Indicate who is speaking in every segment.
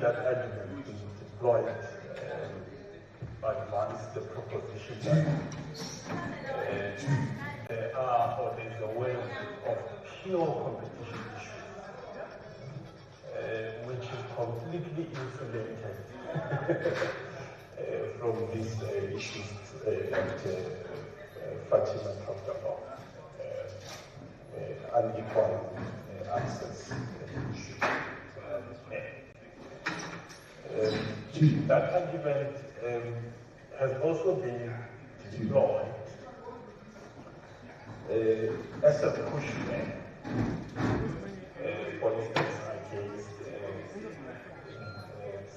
Speaker 1: that argument being deployed advance the proposition that there are, or there is a way of pure competition issues, which is completely insulated from these issues that Fatima talked about, unequal access. That argument has also been deployed as a pushback, for instance, against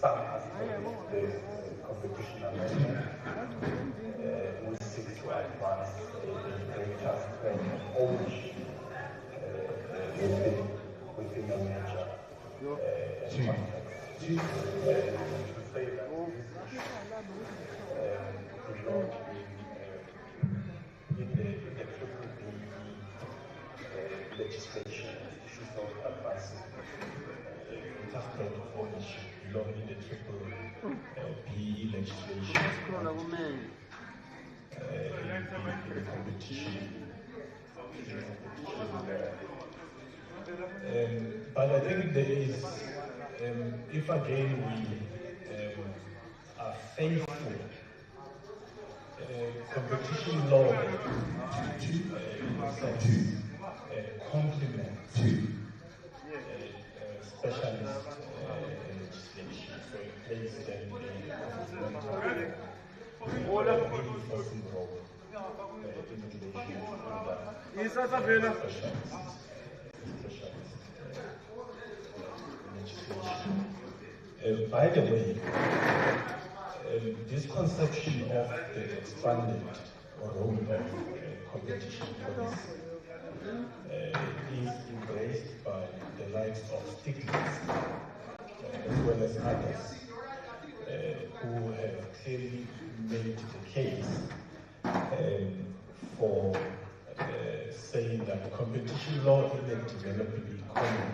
Speaker 1: some aspects of the competition amendment, which seeks to advance a greater strength of ownership within a major context. To say that this issue belongs in the triple B legislation, issues of advancing greater strength of ownership belong in the triple B legislation. In the competition. But I think there is, if again we are faithful, competition law to complement specialist legislation. So it plays then a reinforcing role in relation to by the way, this conception of the expanded role of competition policy is embraced by the likes of Stiglitz as well as others who have clearly made the case for saying that competition law in a developing economy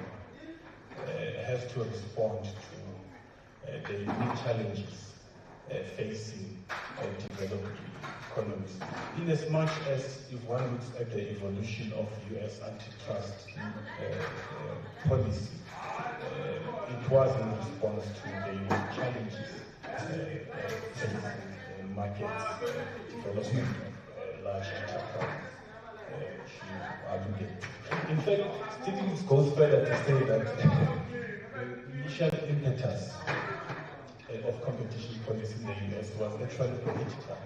Speaker 1: has to respond to the unique challenges facing developed economies. In as much as if one looks at the evolution of US antitrust policy, it was in response to the unique challenges facing markets, development of large enterprises. In fact, Stiglitz goes further to say that the initial impetus of competition policy in the US was actually political,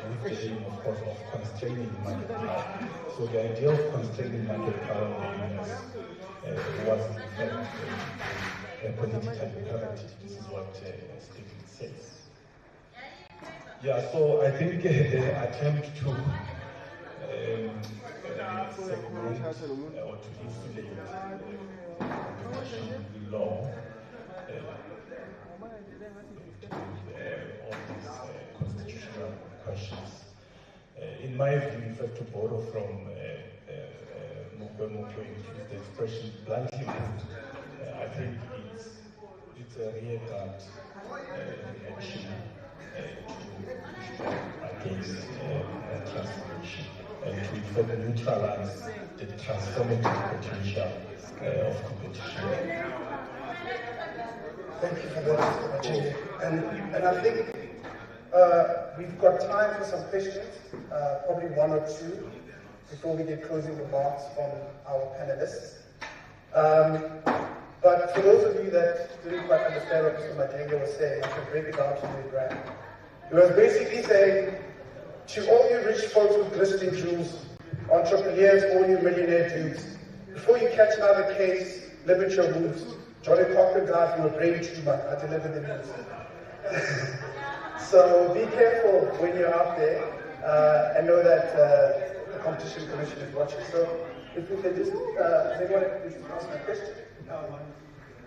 Speaker 1: with the aim, of course, of constraining market power. So the idea of constraining market power in the US was, in fact, a political imperative. This is what Stiglitz says. Yeah, so I think the attempt to segment or to insulate competition law of these constitutional questions. In my view, in fact, to borrow from Mokwe, which is the expression bluntly put, I think it's a rearguard action against transformation and to in fact neutralize the transformative potential of competition.
Speaker 2: Thank you for that, and I think we've got time for some questions, probably one or two, before we get closing remarks from our panelists. But for those of you that didn't quite understand what Mr. Majenga was saying, I can break it down to you, Graham. He was basically saying, to all you rich folks with glistening jewels, entrepreneurs, all you millionaire dudes, before you catch another case, limit your moves. Johnny Cochran died from a brain tumor. I deliver the news. So be careful when you're out there, and know that the Competition Commission is watching. So if we can just, does anyone wish to ask a question?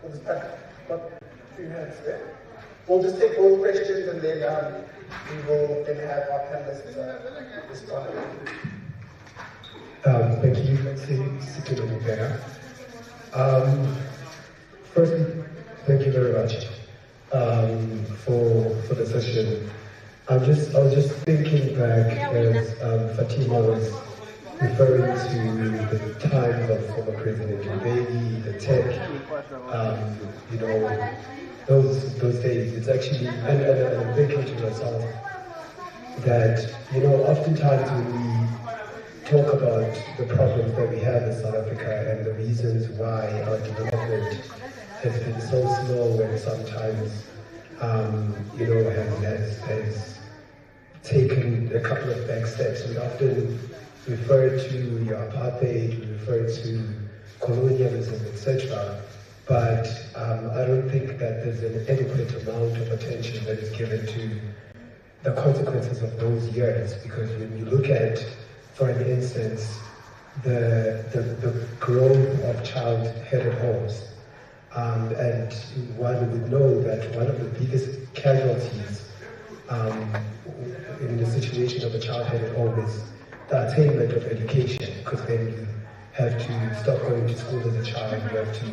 Speaker 2: We'll just have got a few minutes there. We'll just take both questions and then we will then have our panelists respond.
Speaker 3: Thank you, Secretary Mugera. Firstly, thank much for the session. I was just thinking back as Fatima was referring to the times of former President Mbeki, the tech, those days. It's actually, and I'm thinking to myself that, oftentimes when we talk about the problems that we have in South Africa and the reasons why our development has been so slow and sometimes, has taken a couple of back steps. We often refer to apartheid, we refer to colonialism, etc. But I don't think that there's an adequate amount of attention that is given to the consequences of those years. Because when you look at, for an instance, the growth of child-headed homes, and one would know that one of the biggest casualties in the situation of a child-headed home is the attainment of education, because then you have to stop going to school as a child, you have to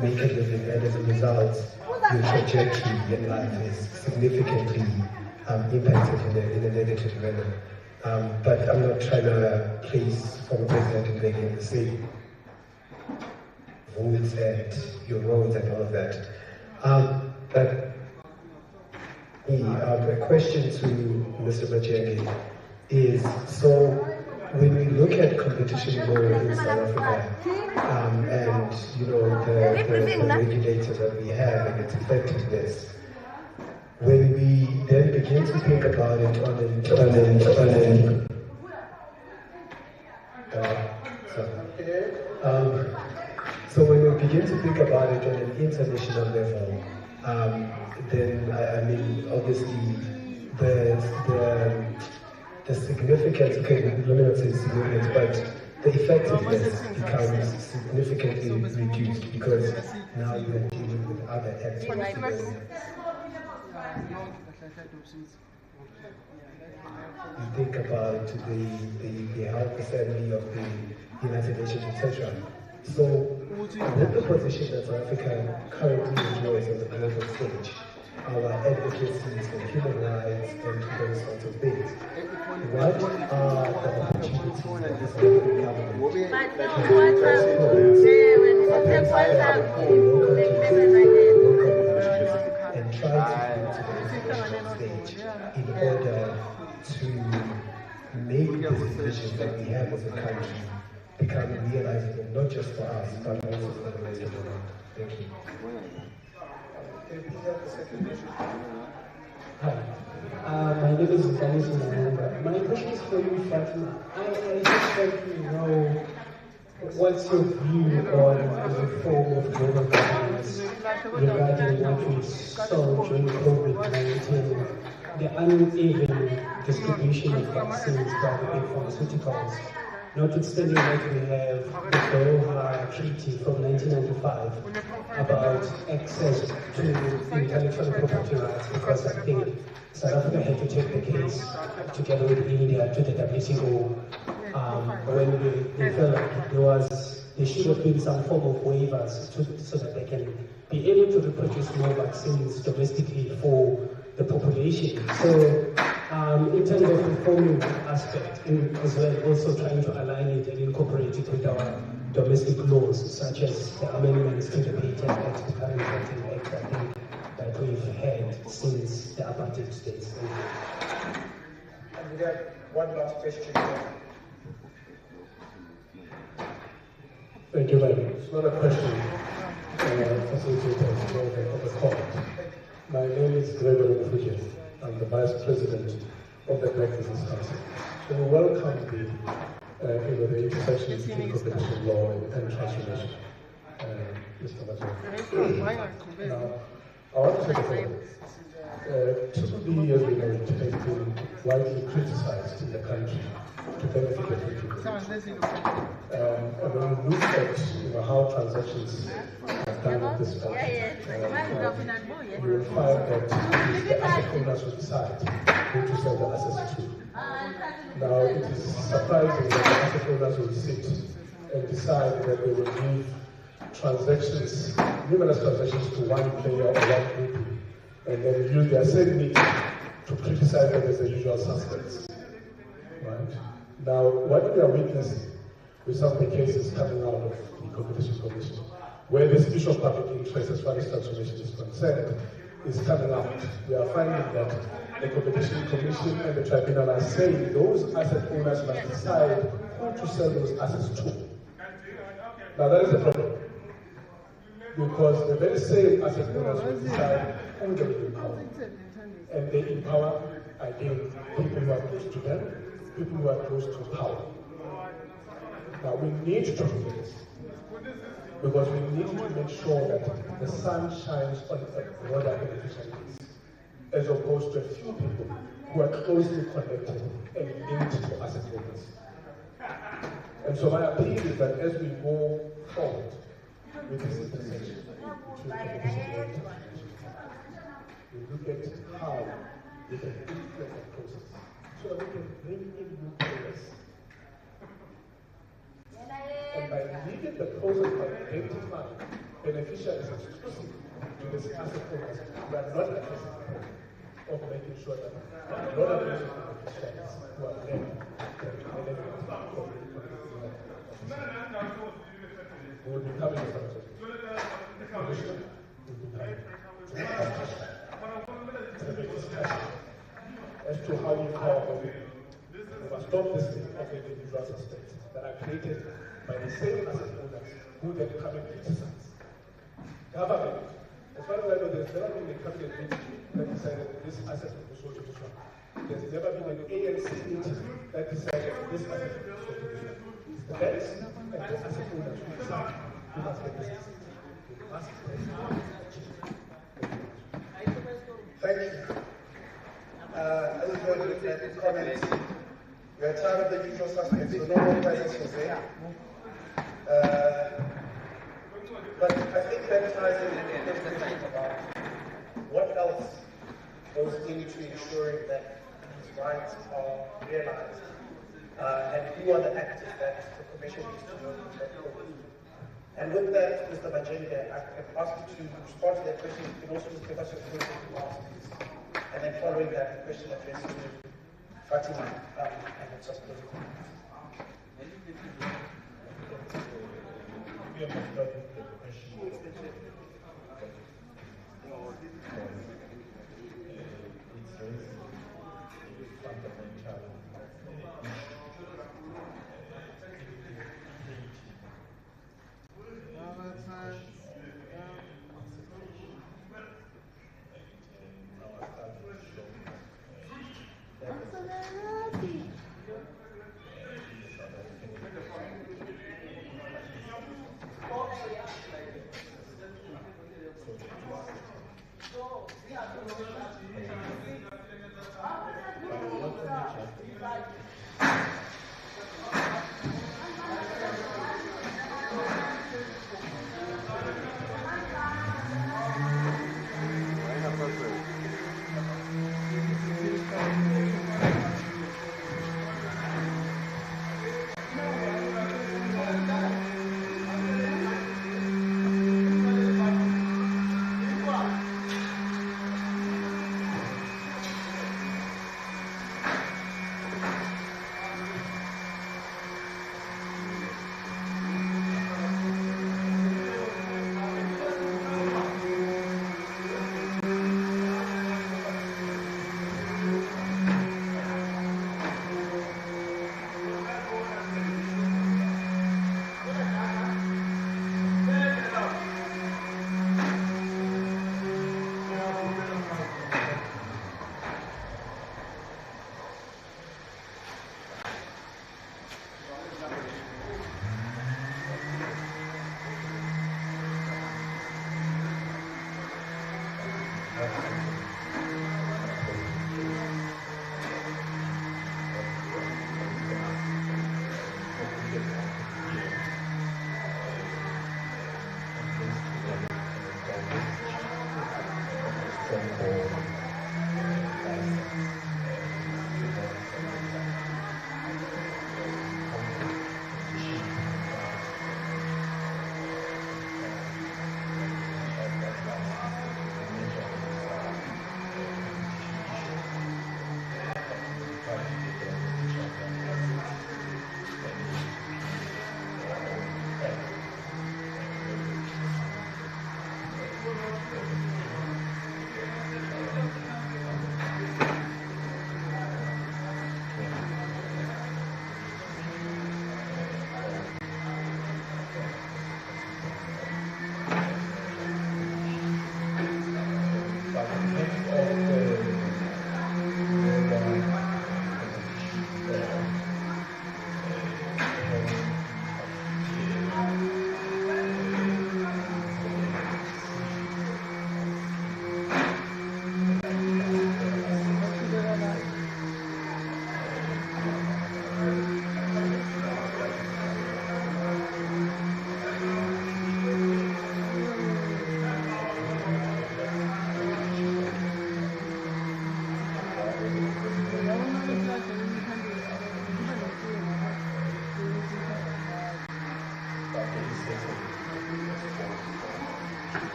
Speaker 3: make a living, and as a result, your trajectory in life is significantly impacted in a negative manner. But I'm not trying to place former President Mbeki in the same votes and your roads and all of that. But a question to Mr. Majenge is, so when we look at competition law in South Africa, and the regulator that we have and its effectiveness, when we then begin to think about it so when we begin to think about it on an international level, then obviously the significance, let me not say significance, but the effectiveness becomes significantly reduced, because now you're dealing with other actors. You think about the Health Assembly of the United Nations, etc. So, with the position that South Africa currently enjoys on the global stage, our advocacies for human rights and those sorts of things, what are the opportunities that this government and try to bring to the international stage in order to make the decisions that we have as a country become realizable, not just for us, but also for the rest of the world. Thank you.
Speaker 2: Can you please have the second question?
Speaker 4: Hi, my name is Dennis Mumba. My question is for you, Fatima. I just want to know what's your view on the reform of global governance regarding what we saw during COVID-19, the uneven distribution of vaccines by the big pharmaceuticals, notwithstanding that we have the Doha Treaty from 1995 about access to intellectual property rights, because I think South Africa had to take the case together with India to the WTO when they felt like there should have been some form of waivers so that they can be able to reproduce more vaccines domestically for the population. So in terms of reforming that aspect, and as well also trying to align it and incorporate it with our domestic laws, such as the amendments to the Patent Act, the current Patent Act, I think, that we've had since the apartheid states.
Speaker 2: And we got one last question.
Speaker 5: Thank you very much. It's not a question facilitator of the court. My name is Gregory Mufuje. I'm the Vice President of the Black Business Council. So we welcome the intersection between competition law and transformation. Mr. Major. Now, I want to say that 2 years ago, it has been widely criticized in the country to benefit every people. And when we look at how transactions are done in this country, we will find that the asset owners will decide who to sell the assets to. Now, it is surprising that the asset owners will sit and decide that they will give transactions, numerous transactions to one player or one group, and then use their same meeting to criticize them as the usual suspects. Right? Now, what we are witnessing with some of the cases coming out of the Competition Commission, where this issue of public interest as far as transformation is concerned is coming out, we are finding that the Competition Commission and the tribunal are saying those asset owners must decide who to sell those assets to. Now that is a problem, because the very same asset owners will decide who they will empower. And they empower, again, people who are close to them, people who are close to power. Now we need to do this, because we need to make sure that the sun shines on a broader beneficial base, as opposed to a few people who are closely connected and linked to asset owners. And so my appeal is that as we go forward with this intersection between competition law and taxation, we look at how we can influence the process so that we can bring in new players. And by leading the process by identifying beneficiaries exclusive to this asset owners, we are not addressing the problem of making sure that there are not addressing beneficiaries who are left to benefit from the we will be coming as a commission. We will be coming to the discussion as to how you stop this thing of the individual suspects that are created by the same asset owners who then come and criticize. Government, as far as I know, there's never been a cabinet meeting that decided this asset will be sold to this one. There's never been an ANC meeting that decided this asset will be sold to this one. It's the banks and the asset owners who decide who must get this asset.
Speaker 2: Thank you. I just wanted to make a comment. We are tired of the usual suspects, so no more presence was there. But I think that ties in with the question about what else goes into ensuring that these rights are realized, and who are the actors that the Commission needs to work with. And with that, Mr. Majende, I have asked you to respond to that question. You can also just give us your question to ask, please. And then following that, the question addressed to Fatima and its subsequent.
Speaker 1: We have not done the question. It's raised a fundamental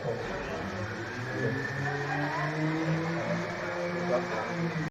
Speaker 1: From